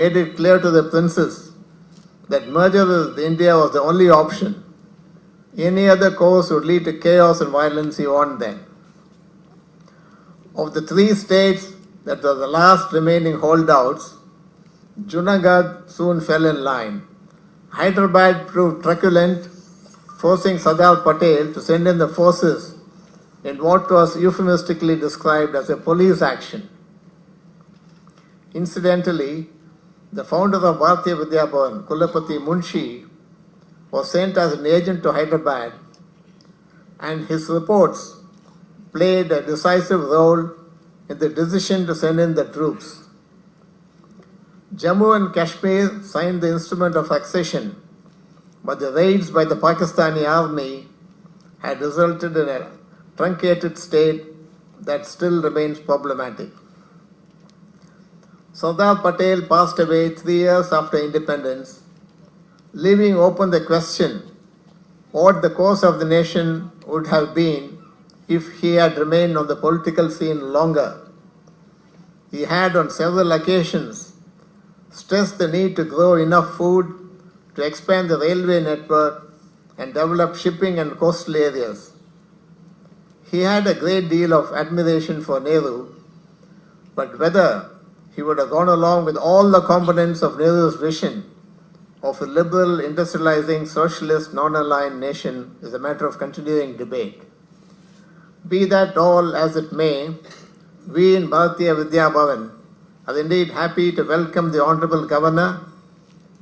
made it clear to the princes that merger with India was the only option. Any other course would lead to chaos and violence, he warned them. Of the three states that were the last remaining holdouts, Junagadh soon fell in line. Hyderabad proved truculent, forcing Sardar Patel to send in the forces in what was euphemistically described as a police action. Incidentally, the founder of Bharatiya Vidya Bhavan, Kulapati Munshi, was sent as an agent to Hyderabad, and his reports played a decisive role in the decision to send in the troops. Jammu and Kashmir signed the instrument of accession, but the raids by the Pakistani army had resulted in a truncated state that still remains problematic. Sardar Patel passed away 3 years after independence, leaving open the question what the course of the nation would have been if he had remained on the political scene longer. He had on several occasions stressed the need to grow enough food to expand the railway network and develop shipping and coastal areas. He had a great deal of admiration for Nehru, but whether he would have gone along with all the components of Nehru's vision of a liberal, industrializing, socialist, non-aligned nation is a matter of continuing debate. Be that all as it may, we in Bharatiya Vidya Bhavan are indeed happy to welcome the Honorable Governor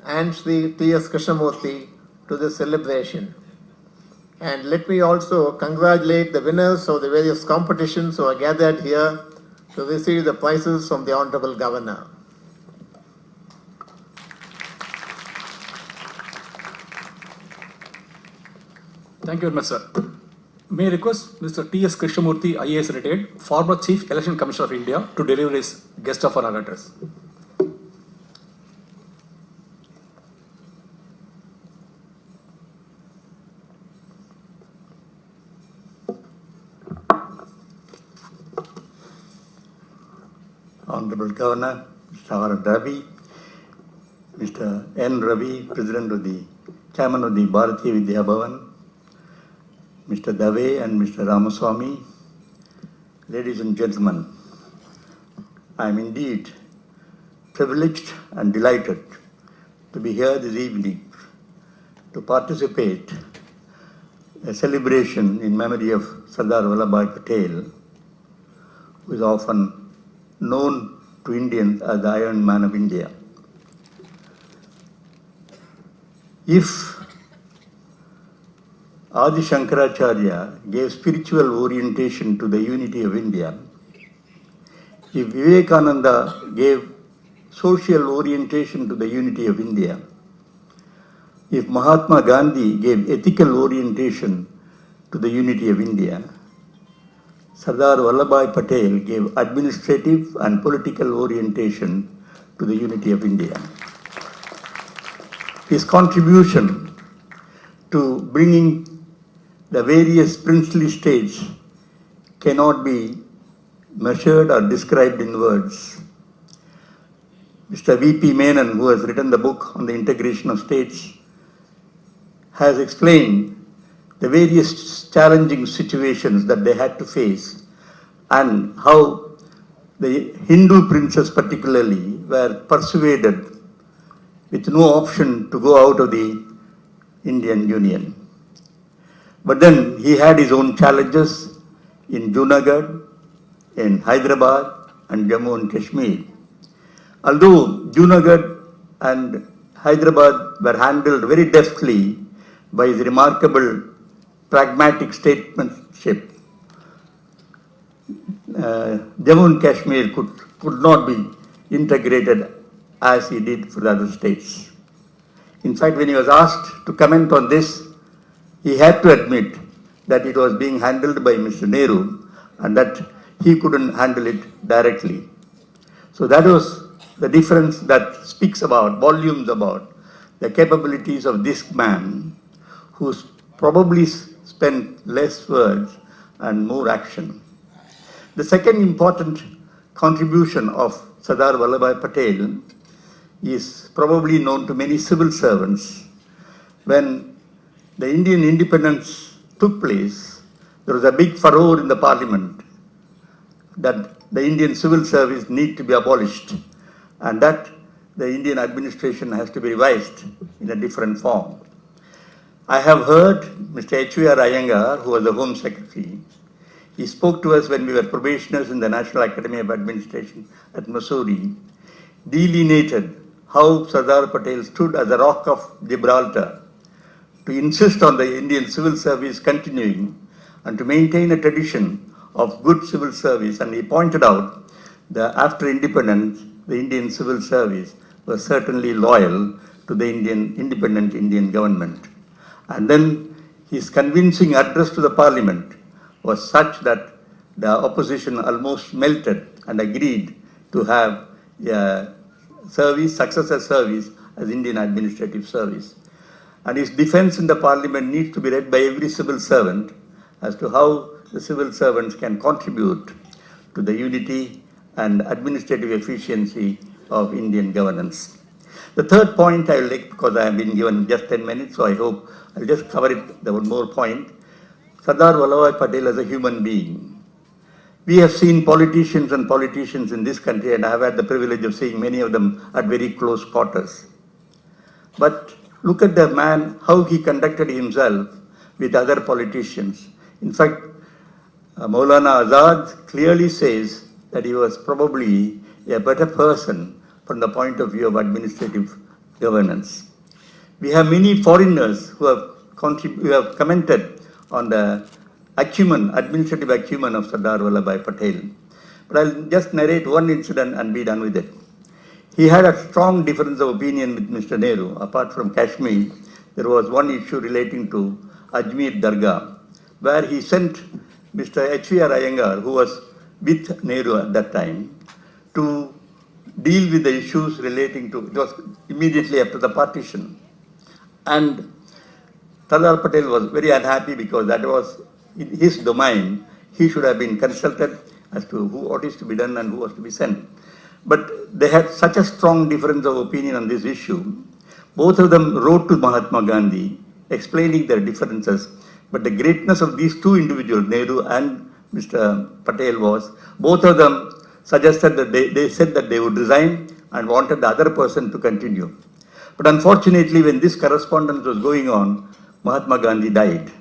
and Sri T.S. Krishnamurthy to this celebration. And let me also congratulate the winners of the various competitions who are gathered here to receive the prizes from the Honorable Governor. Thank you very much, sir. May I request Mr. T.S. Krishnamurthy, IAS retired, former Chief Election Commissioner of India, to deliver his guest of honor address. Honorable Governor, Mr. R. Ravi, Mr. N. Ravi, President of the Chairman of the Bharatiya Vidya Bhavan, Mr. Dave and Mr. Ramaswamy, ladies and gentlemen, I am indeed privileged and delighted to be here this evening to participate in a celebration in memory of Sardar Vallabhbhai Patel, who is often known to Indians as the Iron Man of India. If Adi Shankaracharya gave spiritual orientation to the unity of India, if Vivekananda gave social orientation to the unity of India, if Mahatma Gandhi gave ethical orientation to the unity of India, Sardar Vallabhbhai Patel gave administrative and political orientation to the unity of India. His contribution to bringing the various princely states cannot be measured or described in words. Mr. V.P. Menon, who has written the book on the integration of states, has explained the various challenging situations that they had to face and how the Hindu princes particularly were persuaded with no option to go out of the Indian Union. But then he had his own challenges in Junagadh, in Hyderabad and Jammu and Kashmir. Although Junagadh and Hyderabad were handled very deftly by his remarkable pragmatic statesmanship, Jammu and Kashmir could not be integrated as he did for the other states. In fact, when he was asked to comment on this, he had to admit that it was being handled by Mr. Nehru and that he couldn't handle it directly. So that was the difference that speaks about, volumes about the capabilities of this man who probably spent less words and more action. The second important contribution of Sardar Vallabhbhai Patel is probably known to many civil servants. When the Indian independence took place, there was a big furore in the parliament that the Indian civil service need to be abolished and that the Indian administration has to be revised in a different form. I have heard Mr. H.V.R. Iyengar, who was the Home Secretary, he spoke to us when we were probationers in the National Academy of Administration at Missouri, delineated how Sardar Patel stood as a rock of Gibraltar to insist on the Indian civil service continuing and to maintain a tradition of good civil service. And he pointed out that after independence, the Indian civil service was certainly loyal to the independent Indian government. And then his convincing address to the parliament was such that the opposition almost melted and agreed to have a service, successor service as Indian administrative service. And his defense in the parliament needs to be read by every civil servant as to how the civil servants can contribute to the unity and administrative efficiency of Indian governance. The third point I will make, because I have been given just 10 minutes, so I hope I'll just cover it, the one more point. Sardar Vallabhbhai Patel as a human being. We have seen politicians in this country, and I have had the privilege of seeing many of them at very close quarters. But look at the man, how he conducted himself with other politicians. In fact, Maulana Azad clearly says that he was probably a better person from the point of view of administrative governance. We have many foreigners who have commented on the acumen, administrative acumen of Sardar Vallabhbhai Patel. But I'll just narrate one incident and be done with it. He had a strong difference of opinion with Mr. Nehru. Apart from Kashmir, there was one issue relating to Ajmer Dargah, where he sent Mr. H.V.R. Iyengar, who was with Nehru at that time, to deal with the issues relating to, it was immediately after the partition. And Sardar Patel was very unhappy because that was in his domain. He should have been consulted as to what is to be done and who was to be sent. But they had such a strong difference of opinion on this issue. Both of them wrote to Mahatma Gandhi explaining their differences. But the greatness of these two individuals, Nehru and Mr. Patel, was both of them suggested that they said that they would resign and wanted the other person to continue. But unfortunately, when this correspondence was going on, Mahatma Gandhi died.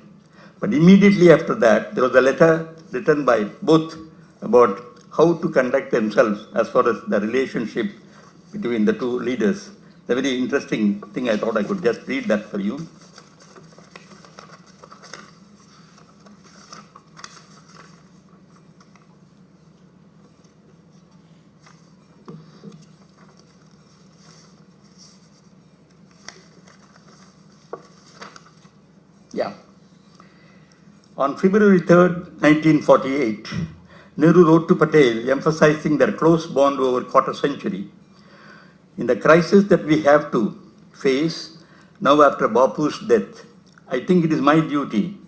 But immediately after that, there was a letter written by both about how to conduct themselves as far as the relationship between the two leaders. The very interesting thing, I thought I could just read that for you. Yeah. On February 3rd, 1948, Nehru wrote to Patel emphasizing their close bond over a quarter century. In the crisis that we have to face now after Bapu's death, I think it is my duty,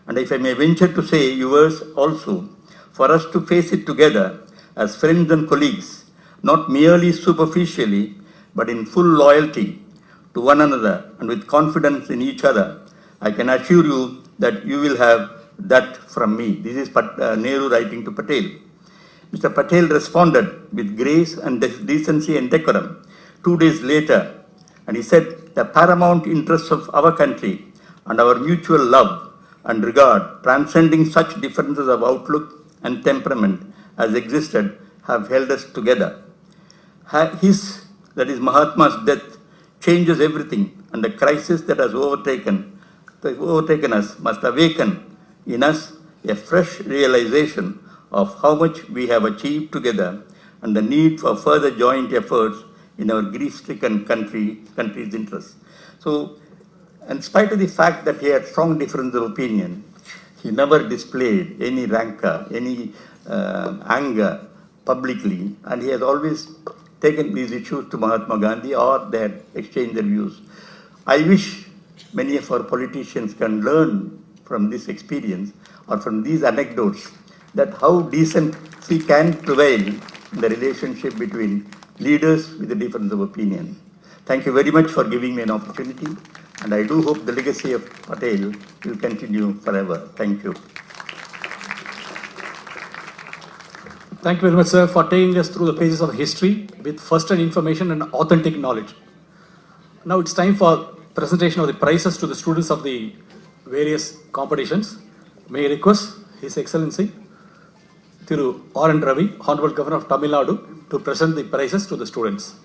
and if I may venture to say yours also, for us to face it together as friends and colleagues, not merely superficially, but in full loyalty to one another and with confidence in each other. I can assure you that you will have that from me. This is Nehru writing to Patel. Mr. Patel responded with grace and decency and decorum 2 days later, and he said, the paramount interests of our country and our mutual love and regard, transcending such differences of outlook and temperament as existed, have held us together. His, that is Mahatma's death, changes everything, and the crisis that has overtaken us must awaken in us a fresh realization of how much we have achieved together and the need for further joint efforts in our grief-stricken country's interests. So, in spite of the fact that he had strong difference of opinion, he never displayed any rancor, any anger publicly, and he has always taken these issues to Mahatma Gandhi or they had exchanged their views. I wish many of our politicians can learn from this experience or from these anecdotes that how decency can prevail in the relationship between leaders with a difference of opinion. Thank you very much for giving me an opportunity, and I do hope the legacy of Patel will continue forever. Thank you. Thank you very much, sir, for taking us through the pages of history with first-hand information and authentic knowledge. Now it's time for presentation of the prizes to the students of the various competitions. May I request His Excellency Thiru R.N. Ravi, Honorable Governor of Tamil Nadu, to present the prizes to the students.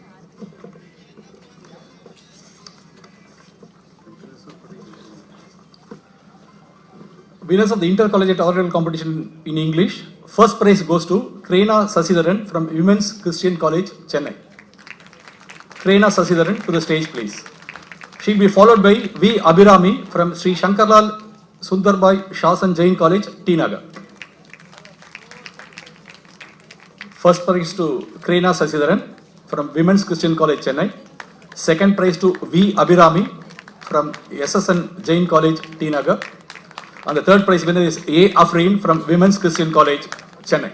Winners of the intercollegiate oral competition in English. First prize goes to Krena Sasidharan from Women's Christian College, Chennai. Krena Sasidharan to the stage, please. She will be followed by V. Abhirami from Sri Shankarlal Sundarbai Shasan Jain College, T. Nagar. First prize to Krena Sasidharan from Women's Christian College, Chennai. Second prize to V. Abhirami from SSN Jain College, T. Nagar. And the third prize winner is A. Afreen from Women's Christian College, Chennai.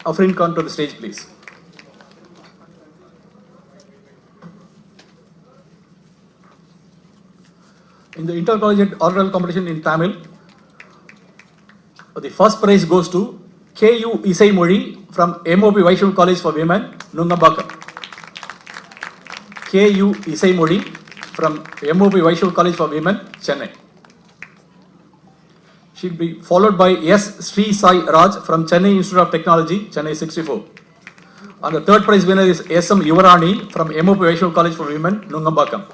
Afreen, come to the stage, please. In the intercollegiate oral competition in Tamil, the first prize goes to K.U. Isai Mori from MOP Vaishnav College for Women, Nungambakam. K.U. Isai Modi from MOP Vaishnav College for Women, Chennai. She will be followed by S. Sri Sai Raj from Chennai Institute of Technology, Chennai 64. And the third prize winner is S.M. Yuvarani from MOP Vaishnav College for Women, Nungambakam.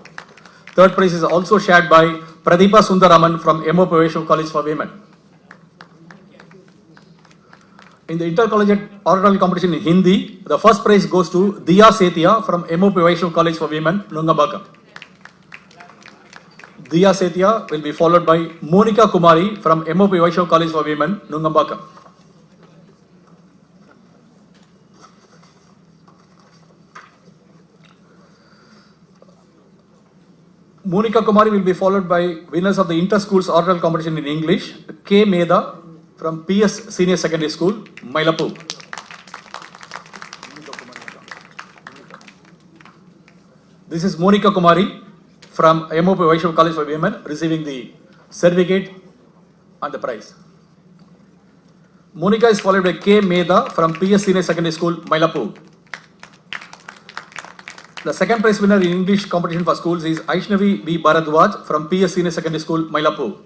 Third prize is also shared by Pradeepa Sundaraman from MOP Vaishnav College for Women. In the intercollegiate oral competition in Hindi, the first prize goes to Diya Setia from MOP Vaishnav College for Women, Nungambakam. Diya Setia will be followed by Monica Kumari from MOP Vaishnav College for Women, Nungambakam. Monica Kumari will be followed by winners of the inter-schools oral competition in English, K. Meda from PS Senior Secondary School, Mylapore. This is Monica Kumari from MOP Vaishnav College for Women receiving the certificate and the prize. Monica is followed by K. Meda from PS Senior Secondary School, Mylapore. The second prize winner in English competition for schools is Aishnavi B. Bharadwaj from PS Senior Secondary School, Mylapore.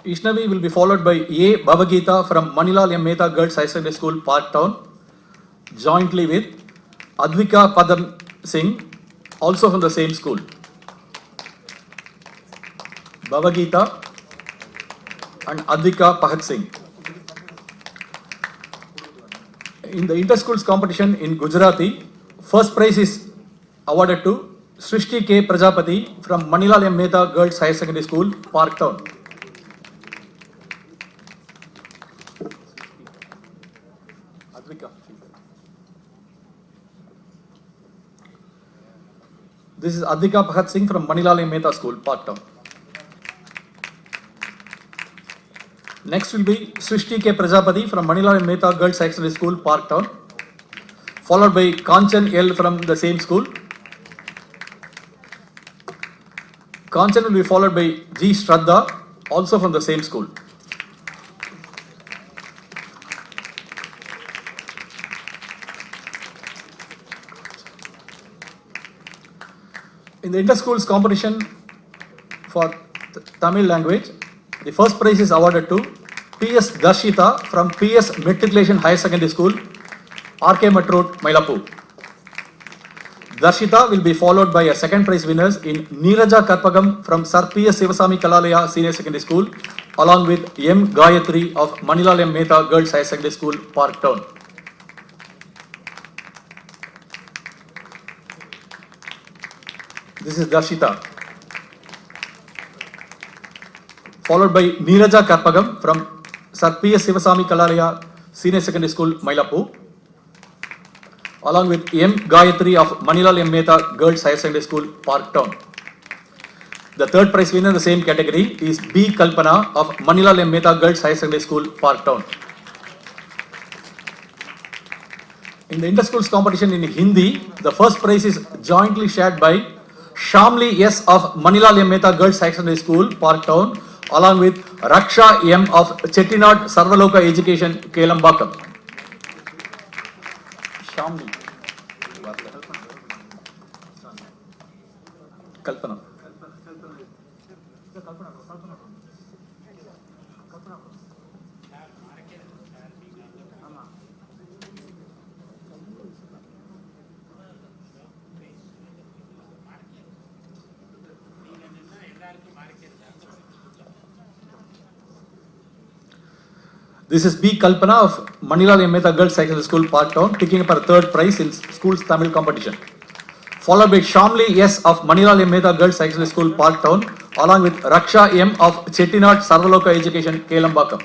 Ishnavi will be followed by A. Babagita from Manilal M. Mehta Girls High Secondary School, Park Town, jointly with Advika Padam Singh, also from the same school. Babagita and Advika Pahat Singh. In the inter-schools competition in Gujarati, first prize is awarded to Srishti K. Prajapati from Manilal M. Mehta Girls High Secondary School, Park Town. This is Adhika Pahat Singh from Manilal M. Mehta School, Park Town. Next will be Srishti K. Prajapati from Manilal M. Mehta Girls High Secondary School, Park Town, followed by Kanchan L. from the same school. Kanchan will be followed by G. Shraddha, also from the same school. In the inter-schools competition for Tamil language, the first prize is awarded to P.S. Darshita from P.S. Matriculation Higher Secondary School, R.K. Mat Road, Mylapore. Darshita will be followed by a second prize winners in Neeraja Karpagam from Sir P.S. Sivasami Kalalaya Senior Secondary School, along with M. Gayatri of Manilal M. Mehta Girls Higher Secondary School, Park Town. This is Darshita. Followed by Neeraja Karpagam from Sir P.S. Sivasami Kalalaya Senior Secondary School, Mylapore, along with M. Gayatri of Manilal M. Mehta Girls Higher Secondary School, Park Town. The third prize winner in the same category is B. Kalpana of Manila Lem Mehta Girls Higher Secondary School, Parktown. In the inter-schools competition in Hindi, the first prize is jointly shared by Shamli S. of Manila Lem Mehta Girls Higher Secondary School, Parktown, along with Raksha M. of Chettinad Sarvaloka Education, Kelambakam. Shamli. Kalpana. This is B. Kalpana of Manila Lem Mehta Girls Secondary School, Parktown, picking up a third prize in school's Tamil competition. Followed by Shamli S. of Manila Lem Mehta Girls Secondary School, Parktown, along with Raksha M. of Chettinad Sarvaloka Education, Kelambakam.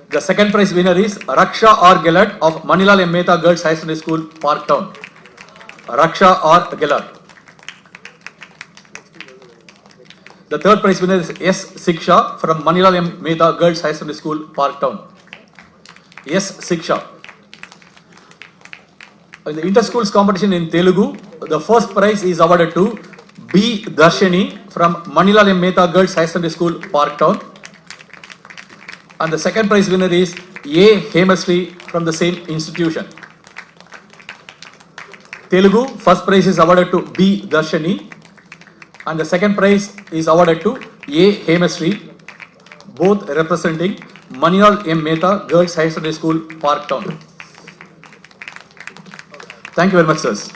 The second prize winner is Raksha R. Gellert of Manila Lem Mehta Girls High Secondary School, Parktown. Raksha R. Gellert. The third prize winner is S. Siksha from Manila Lem Mehta Girls High Secondary School, Parktown. S. Siksha. In the inter-schools competition in Telugu, the first prize is awarded to B. Darshani from Manila Lem Mehta Girls High Secondary School, Parktown. And the second prize winner is A. Hemastri from the same institution. Telugu, first prize is awarded to B. Darshani. And the second prize is awarded to A. Hemastri, both representing Manila M. Mehta Girls High Secondary School, Parktown. Thank you very much, sirs.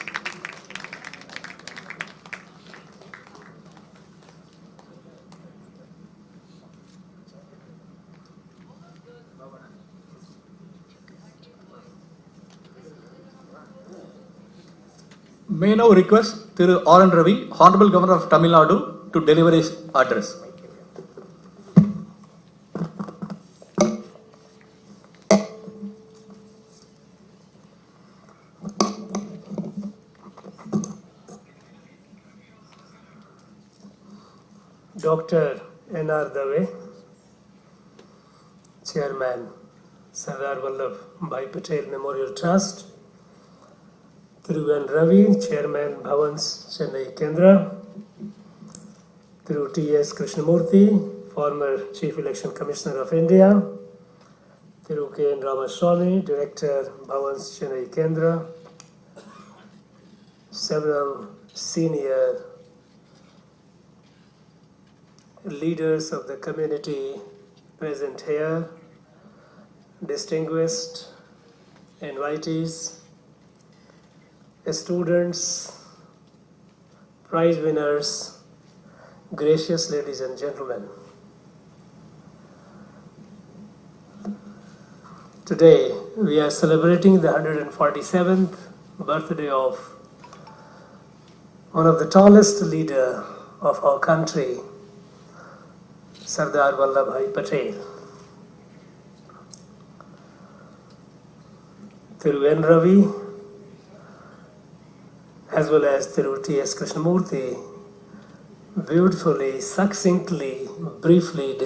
May I now request Thiru R. N. Ravi, Honorable Governor of Tamil Nadu, to deliver his address. Dr. N.R. Dave, Chairman, Sardar Vallabh Bhai Patel Memorial Trust, Thiru N. Ravi, Chairman, Bhavans Chennai Kendra, Thiru T.S. Krishnamurthy, former Chief Election Commissioner of India, Thiru K. N. Ramaswamy, Director, Bhavans Chennai Kendra, several senior leaders of the community present here, distinguished invitees, students, prize winners, gracious ladies and gentlemen. Today we are celebrating the 147th birthday of one of the tallest leader of our country, Sardar Vallabh Bhai Patel. Thiru N. Ravi, as well as Thiru T.S. Krishnamurthy, beautifully, succinctly, briefly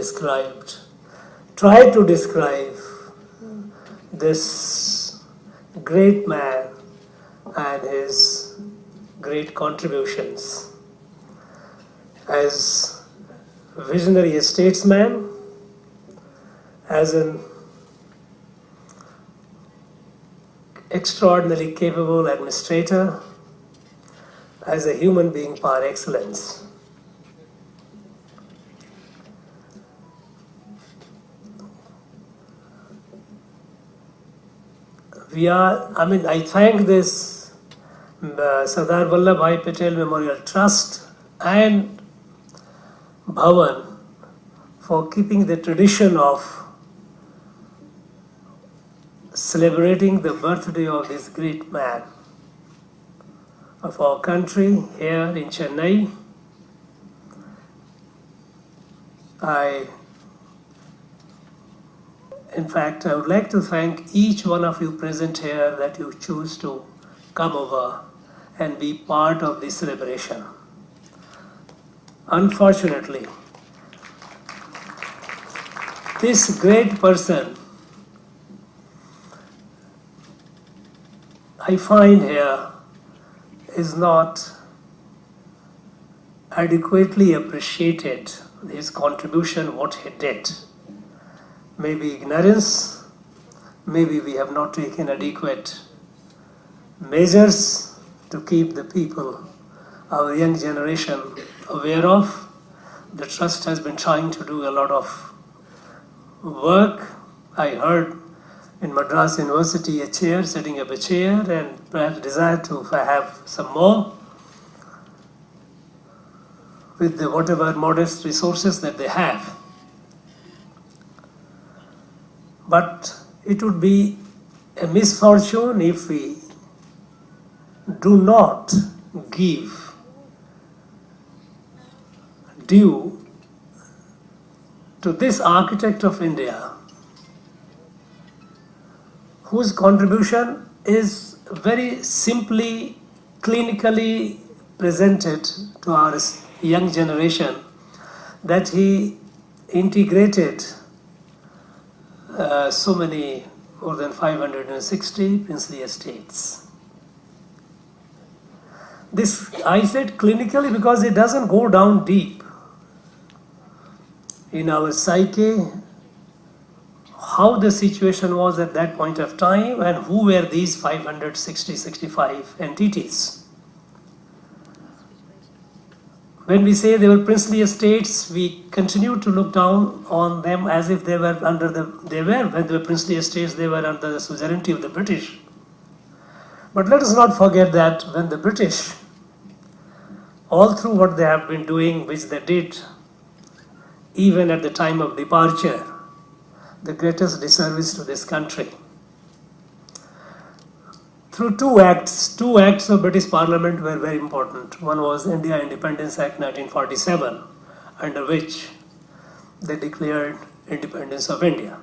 tried to describe this great man and his great contributions. As visionary statesman, as an extraordinarily capable administrator, as a human being par excellence. I thank this Sardar Vallabh Bhai Patel Memorial Trust and Bhavan for keeping the tradition of celebrating the birthday of this great man of our country here in Chennai. In fact, I would like to thank each one of you present here that you choose to come over and be part of the celebration. Unfortunately, this great person I find here is not adequately appreciated, his contribution, what he did. Maybe ignorance, maybe we have not taken adequate measures to keep the people, our young generation, aware of. The trust has been trying to do a lot of work. I heard in Madras University setting up a chair, and perhaps desire to have some more with the whatever modest resources that they have. But it would be a misfortune if we do not give due to this architect of India, whose contribution is very simply, clinically presented to our young generation, that he integrated so many, more than 560 princely estates. This, I said clinically because it doesn't go down deep in our psyche, how the situation was at that point of time and who were these 65 entities. When we say they were princely estates, we continue to look down on them as if they were when they were princely estates, they were under the suzerainty of the British. But let us not forget that when the British, all through what they have been doing, which they did, even at the time of departure, the greatest disservice to this country. Through two acts of British Parliament were very important. One was India Independence Act 1947, under which they declared independence of India.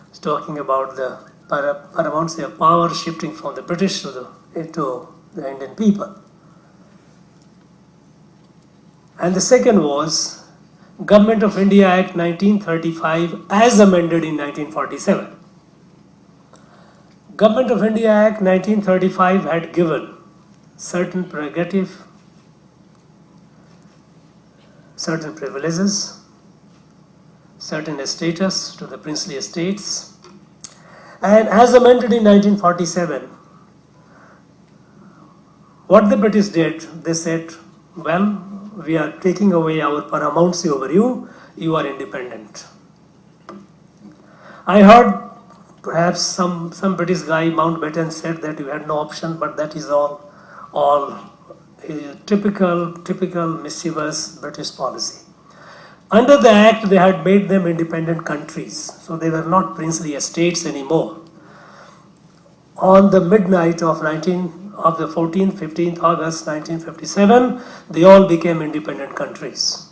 It's talking about the paramountcy of power shifting from the British to the Indian people. And the second was Government of India Act 1935 as amended in 1947. Government of India Act 1935 had given certain prerogative, certain privileges, certain status to the princely estates, and as amended in 1947, what the British did, they said, well, we are taking away our paramountcy over you, you are independent. I heard perhaps some British guy, Mountbatten, said that you had no option, but that is all typical mischievous British policy. Under the Act, they had made them independent countries, so they were not princely estates anymore. On the midnight of the 15th August 1957, they all became independent countries.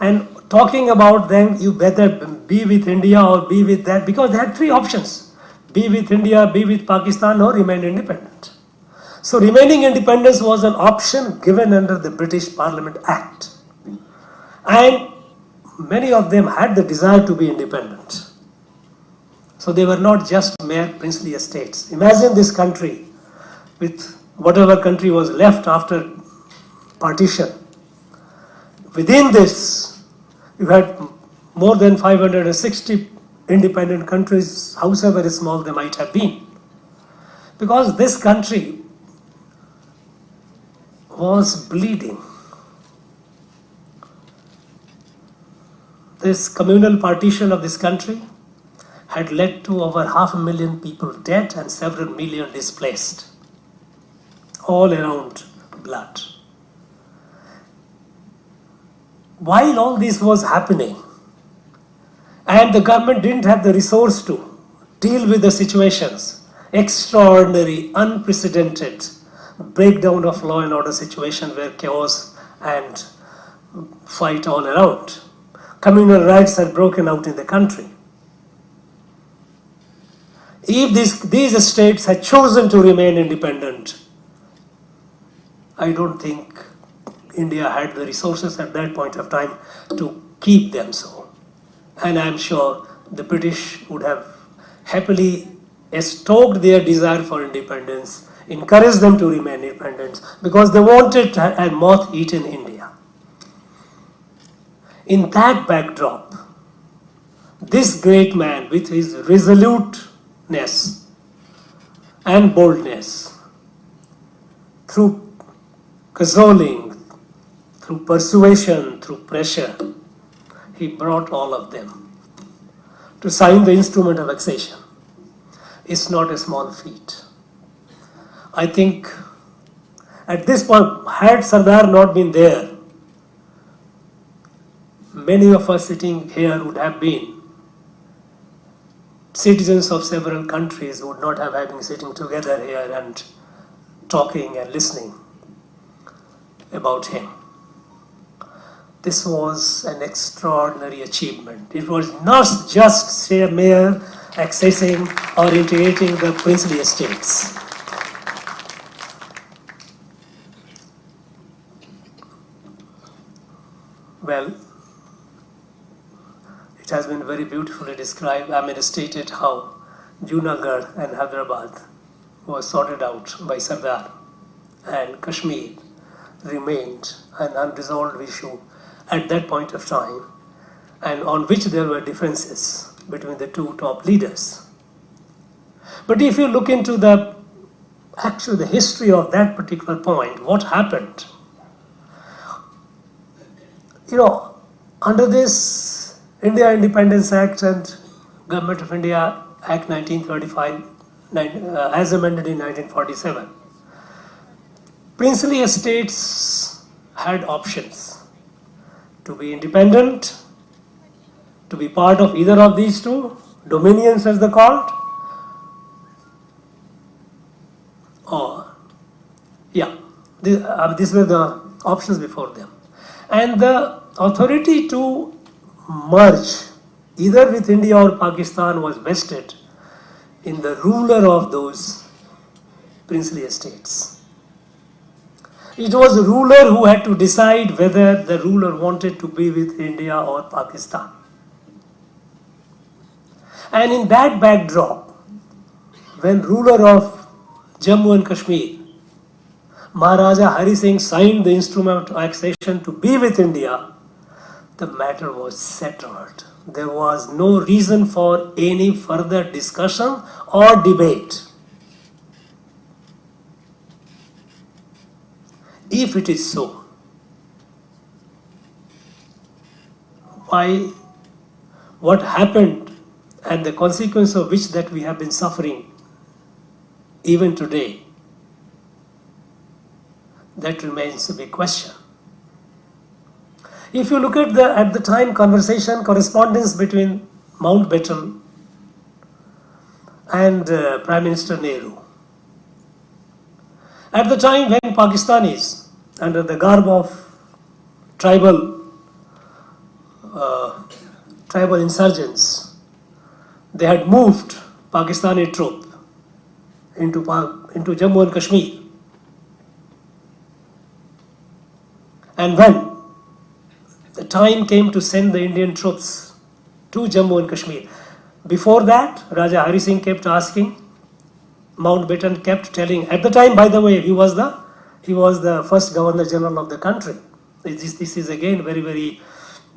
And talking about them, you better be with India or be with that, because they had three options: be with India, be with Pakistan, or remain independent. So remaining independence was an option given under the British Parliament Act. And many of them had the desire to be independent. So they were not just mere princely estates. Imagine this country with whatever country was left after partition. Within this, you had more than 560 independent countries, however small they might have been. Because this country was bleeding. This communal partition of this country had led to over 500,000 people dead and several million displaced. All around blood. While all this was happening, and the government didn't have the resource to deal with the situations, extraordinary, unprecedented breakdown of law and order situation where chaos and fight all around. Communal rights had broken out in the country. If these states had chosen to remain independent, I don't think India had the resources at that point of time to keep them so. And I'm sure the British would have happily stoked their desire for independence, encouraged them to remain independent, because they wanted a moth-eaten India. In that backdrop, this great man, with his resoluteness and boldness, through cajoling, through persuasion, through pressure, he brought all of them to sign the instrument of accession. It's not a small feat. I think at this point, had Sardar not been there, many of us sitting here would have been citizens of several countries, would not have been sitting together here and talking and listening about him. This was an extraordinary achievement. It was not just mere accessing or integrating the princely estates. Well, it has been very beautifully described, stated how Junagadh and Hyderabad was sorted out by Sardar, and Kashmir remained an unresolved issue at that point of time, and on which there were differences between the two top leaders. But if you look into the history of that particular point, what happened? Under this India Independence Act and Government of India Act 1935, as amended in 1947, princely estates had options: to be independent, to be part of either of these two dominions as they're called, or these were the options before them. And the authority to merge either with India or Pakistan was vested in the ruler of those princely estates. It was the ruler who had to decide whether the ruler wanted to be with India or Pakistan. And in that backdrop, when ruler of Jammu and Kashmir, Maharaja Hari Singh, signed the instrument of accession to be with India, the matter was settled. There was no reason for any further discussion or debate. If it is so, what happened and the consequence of which that we have been suffering even today, that remains a big question. If you look at the time conversation, correspondence between Mountbatten and Prime Minister Nehru, at the time when Pakistanis, under the garb of tribal insurgents, they had moved Pakistani troops into Jammu and Kashmir. And when the time came to send the Indian troops to Jammu and Kashmir, before that, Raja Hari Singh kept asking, Mountbatten kept telling, at the time, by the way, he was the first Governor General of the country. This is again very, very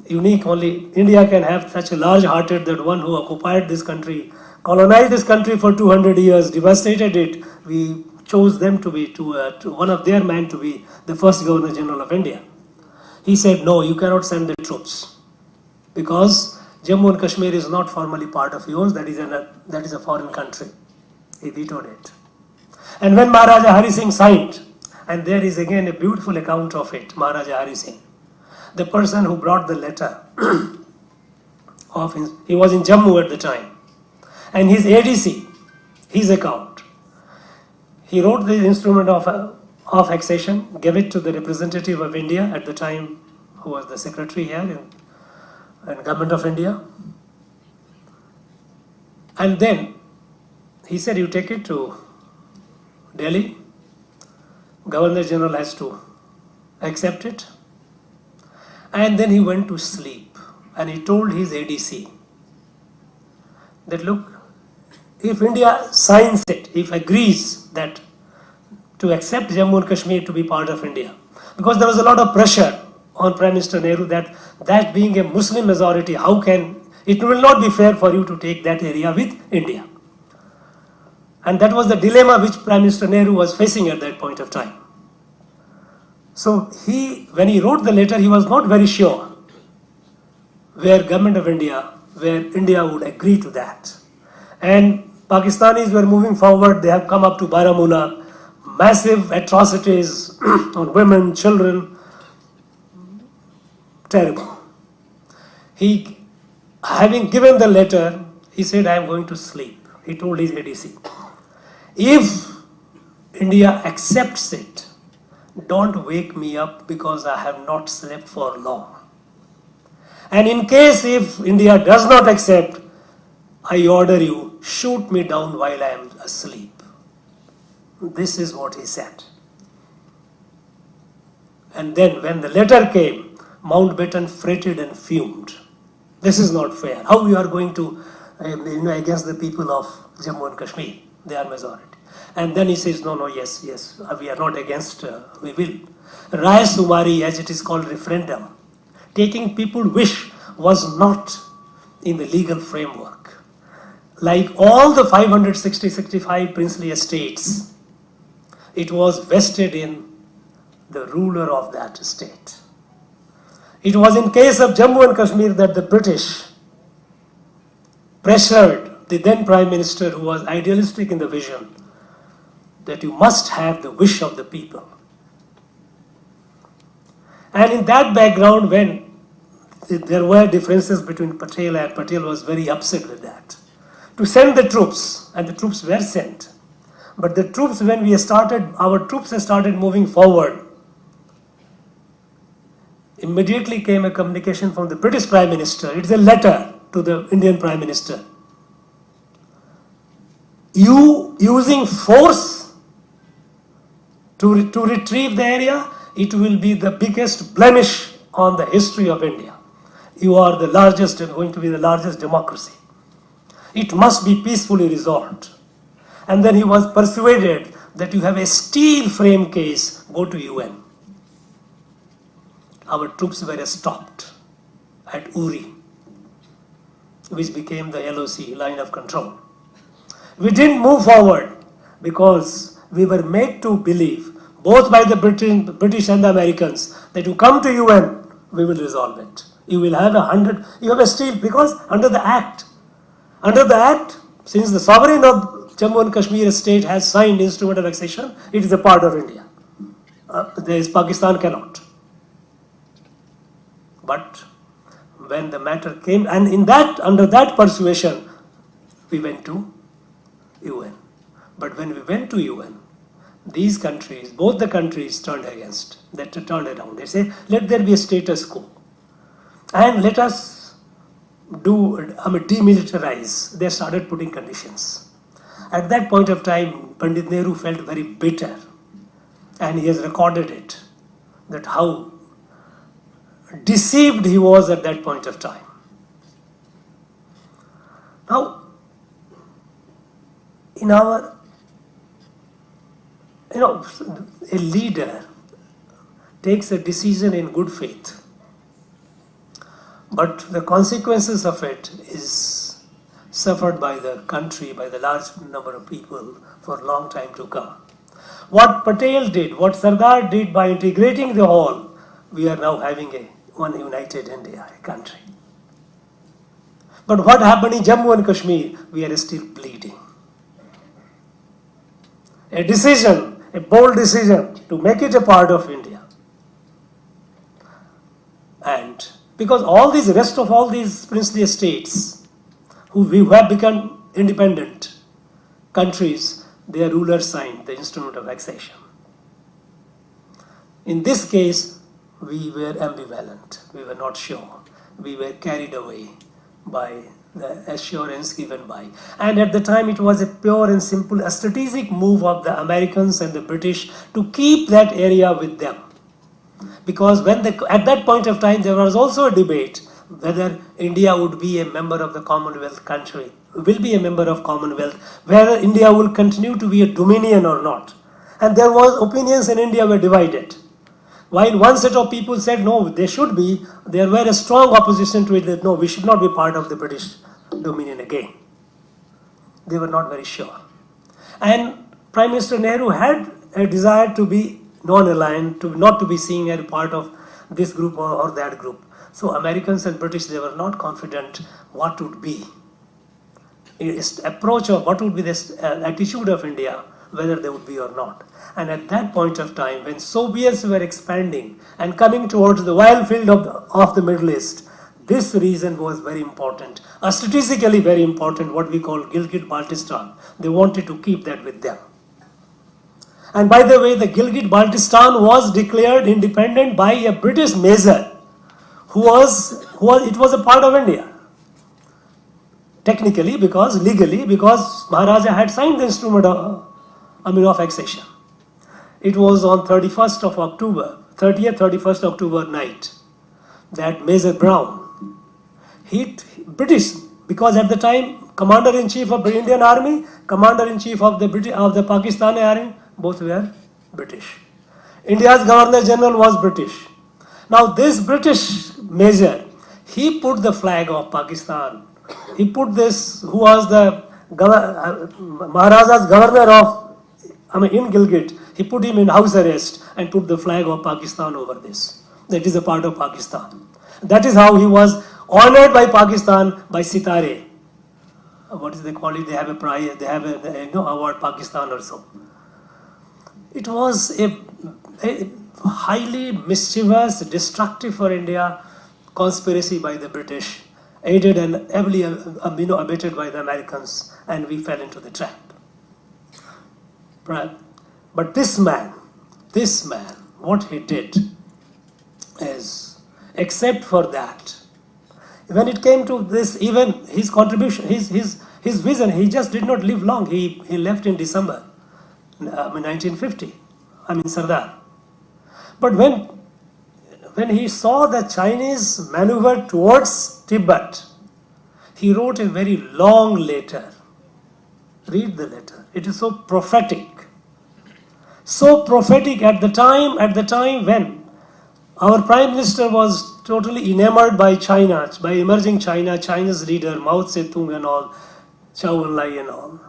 unique. Only India can have such a large-hearted, that one who occupied this country, colonized this country for 200 years, devastated it. We chose them to be, one of their men to be the first Governor General of India. He said, no, you cannot send the troops, because Jammu and Kashmir is not formally part of yours, that is a foreign country. He vetoed it. And when Maharaja Hari Singh signed, and there is again a beautiful account of it, Maharaja Hari Singh, the person who brought the letter, he was in Jammu at the time, and his ADC, his account, he wrote the instrument of accession, gave it to the representative of India at the time, who was the secretary here in Government of India. And then he said, you take it to Delhi, Governor General has to accept it. And then he went to sleep and he told his ADC that, look, if India signs it, if agrees that to accept Jammu and Kashmir to be part of India, because there was a lot of pressure on Prime Minister Nehru that being a Muslim majority, how can, it will not be fair for you to take that area with India. And that was the dilemma which Prime Minister Nehru was facing at that point of time. So when he wrote the letter, he was not very sure where government of India, where India would agree to that. And Pakistanis were moving forward, they have come up to Baramulla, massive atrocities on women, children, terrible. He, having given the letter, he said, I am going to sleep. He told his ADC, if India accepts it, don't wake me up because I have not slept for long. And in case if India does not accept, I order you, shoot me down while I am asleep. This is what he said. And then when the letter came, Mountbatten fretted and fumed. This is not fair. How you are going to, against the people of Jammu and Kashmir? They are majority. And then he says, no, yes, we are not against, we will. Rai Sumari, as it is called, referendum, taking people's wish, was not in the legal framework. Like all the 565 princely estates, it was vested in the ruler of that state. It was in case of Jammu and Kashmir that the British pressured the then Prime Minister, who was idealistic in the vision, that you must have the wish of the people. And in that background, when there were differences between Patel, and Patel was very upset with that, to send the troops, and the troops were sent. But the troops, when our troops started moving forward, immediately came a communication from the British Prime Minister. It's a letter to the Indian Prime Minister. You using force to retrieve the area, it will be the biggest blemish on the history of India. You are the largest and going to be the largest democracy. It must be peacefully resolved. And then he was persuaded that you have a steel frame case, go to UN. Our troops were stopped at Uri, which became the LOC, line of control. We didn't move forward because we were made to believe, both by the British and the Americans, that you come to UN, we will resolve it. You will have you have a steel, because under the Act, since the sovereign of Jammu and Kashmir state has signed instrument of accession, it is a part of India. Pakistan cannot. But when the matter came, and under that persuasion, we went to UN. But when we went to UN, these countries, both the countries turned around. They say, let there be a status quo. And let us demilitarize. They started putting conditions. At that point of time, Pandit Nehru felt very bitter. And he has recorded it, that how deceived he was at that point of time. Now, a leader takes a decision in good faith, but the consequences of it is suffered by the country, by the large number of people for a long time to come. What Patel did, what Sardar did by integrating the whole, we are now having one united India, a country. But what happened in Jammu and Kashmir, we are still bleeding. A decision, a bold decision to make it a part of India. And because rest of all these princely estates who have become independent countries, their rulers signed the instrument of accession. In this case, we were ambivalent. We were not sure. We were carried away by the assurance given by. And at the time it was a pure and simple, a strategic move of the Americans and the British to keep that area with them. Because at that point of time there was also a debate whether India would be a member of the Commonwealth country, will be a member of Commonwealth, whether India will continue to be a dominion or not. And there was opinions in India were divided. While one set of people said no, they should be, there were a strong opposition to it that no, we should not be part of the British dominion again. They were not very sure. And Prime Minister Nehru had a desire to be non-aligned, not to be seen as part of this group or that group. So Americans and British, they were not confident what would be its approach or what would be the attitude of India, whether they would be or not. And at that point of time, when Soviets were expanding and coming towards the wild field of the Middle East, this region was very important, strategically very important, what we call Gilgit-Baltistan. They wanted to keep that with them. And by the way, the Gilgit-Baltistan was declared independent by a British major it was a part of India. Technically, legally, because Maharaja had signed the instrument of annexation. It was on 30th October night that Major Brown, British, because at the time Commander-in-Chief of the Indian Army, Commander-in-Chief of the Pakistani Army, both were British. India's Governor General was British. Now this British major, he put the flag of Pakistan. He put this, who was the Maharaja's governor in Gilgit, he put him in house arrest and put the flag of Pakistan over this. That is a part of Pakistan. That is how he was honored by Pakistan by Sitare. What is they call it? They have a prize. They have a award, Pakistan or so. It was a highly mischievous, destructive for India conspiracy by the British, aided and heavily abetted by the Americans, and we fell into the trap. But this man, what he did is, except for that, when it came to this, even his contribution, his vision, he just did not live long. He left in December 1950, Sardar. But when he saw the Chinese maneuver towards Tibet, he wrote a very long letter. Read the letter. It is so prophetic. So prophetic at the time when our Prime Minister was totally enamored by China, by emerging China, China's leader, Mao Zedong and all, Zhou Enlai and all.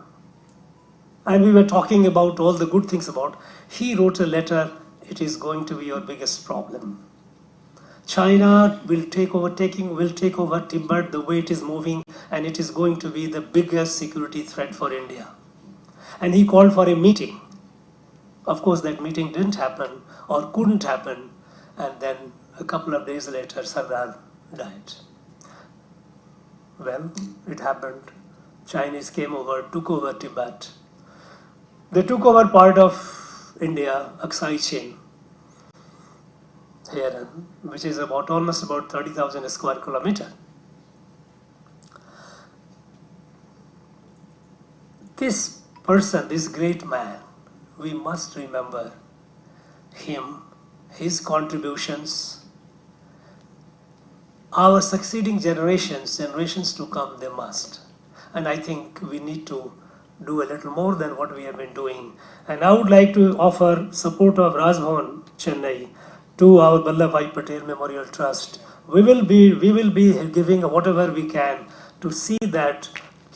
And we were talking about all the good things about. He wrote a letter, it is going to be your biggest problem. China will take over Tibet the way it is moving, and it is going to be the biggest security threat for India. And he called for a meeting. Of course, that meeting didn't happen or couldn't happen, and then a couple of days later, Sardar died. Well, it happened. Chinese came over, took over Tibet. They took over part of India, Aksai Chin, here, which is almost about 30,000 square kilometers. This person, this great man, we must remember him, his contributions. Our succeeding generations to come, they must. And I think we need to do a little more than what we have been doing. And I would like to offer support of Raj Bhavan, Chennai, to our Vallabhbhai Patel Memorial Trust. We will be giving whatever we can to see that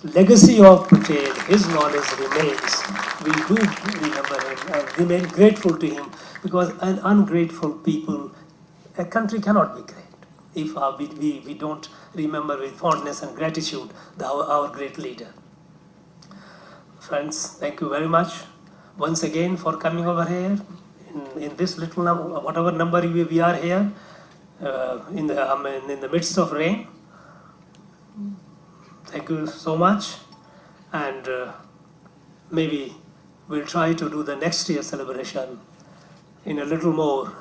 legacy of Patel, his knowledge remains. We do remember him and remain grateful to him, because an ungrateful people, a country cannot be great if we don't remember with fondness and gratitude our great leader. Friends, thank you very much once again for coming over here in this little number, whatever number we are here, in the midst of rain. Thank you so much, and maybe we'll try to do the next year celebration in a little more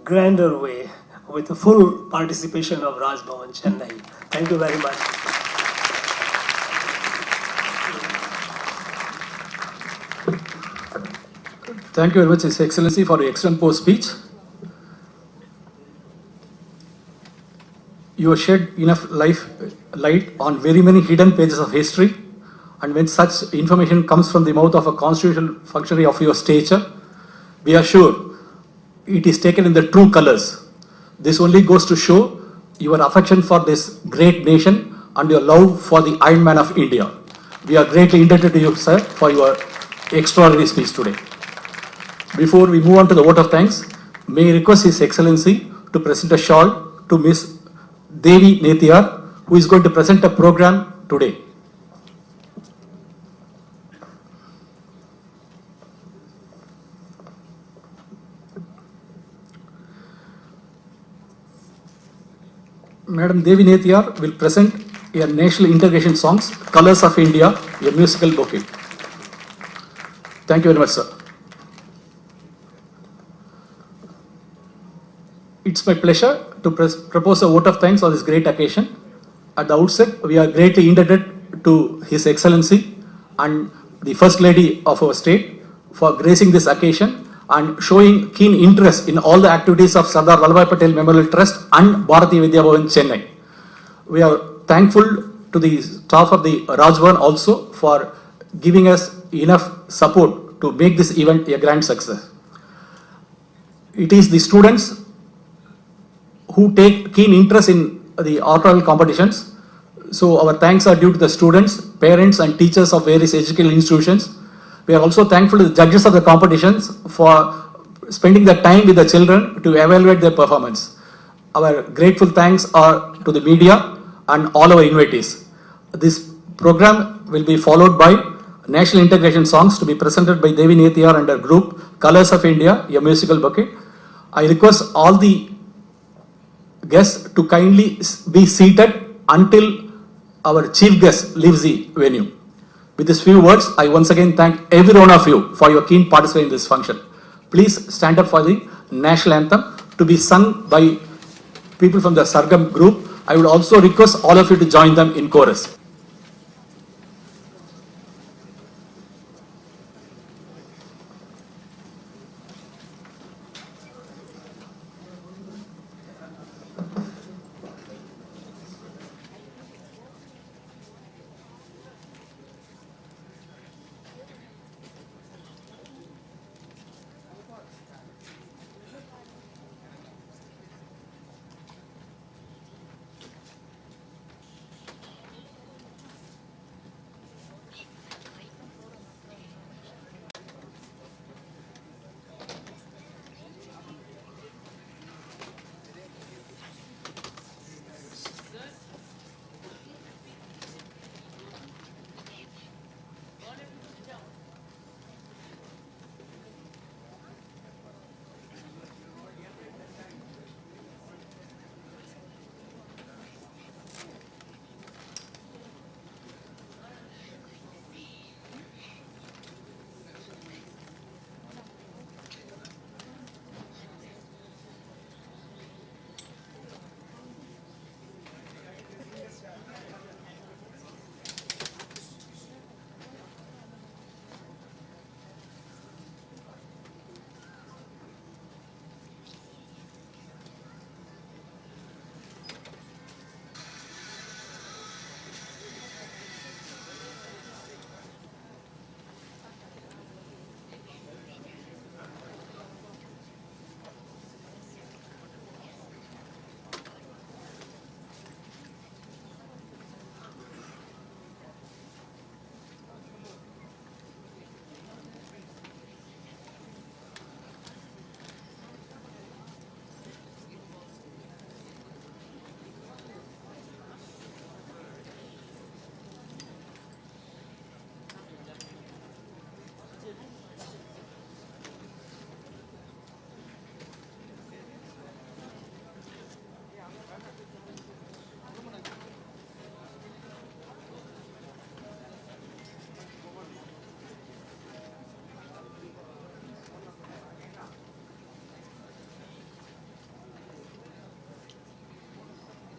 grander way with the full participation of Raj Bhavan, Chennai. Thank you very much. Thank you very much, His Excellency, for your extempore speech. You have shed enough light on very many hidden pages of history, and when such information comes from the mouth of a constitutional functionary of your stature, we are sure it is taken in the true colors. This only goes to show your affection for this great nation and your love for the Iron Man of India. We are greatly indebted to you, sir, for your extraordinary speech today. Before we move on to the vote of thanks, may I request His Excellency to present a shawl to Miss Devi Netiyar, who is going to present a program today. Madam Devi Netiyar will present a national integration songs, Colors of India, a musical bouquet. Thank you very much, sir. It's my pleasure to propose a vote of thanks on this great occasion. At the outset, we are greatly indebted to His Excellency and the First Lady of our state for gracing this occasion and showing keen interest in all the activities of Sardar Vallabhbhai Patel Memorial Trust and Bharati Vidya Bhavan, Chennai. We are thankful to the staff of the Rajbhavan also for giving us enough support to make this event a grand success. It is the students who take keen interest in the oratory competitions. So our thanks are due to the students, parents and teachers of various educational institutions. We are also thankful to the judges of the competitions for spending their time with the children to evaluate their performance. Our grateful thanks are to the media and all our invitees. This program will be followed by national integration songs to be presented by Devi Netiyar and her group Colors of India, a musical bouquet. I request all the guests to kindly be seated until our chief guest leaves the venue. With these few words, I once again thank every one of you for your keen participation in this function. Please stand up for the national anthem to be sung by people from the Sargam group. I would also request all of you to join them in chorus.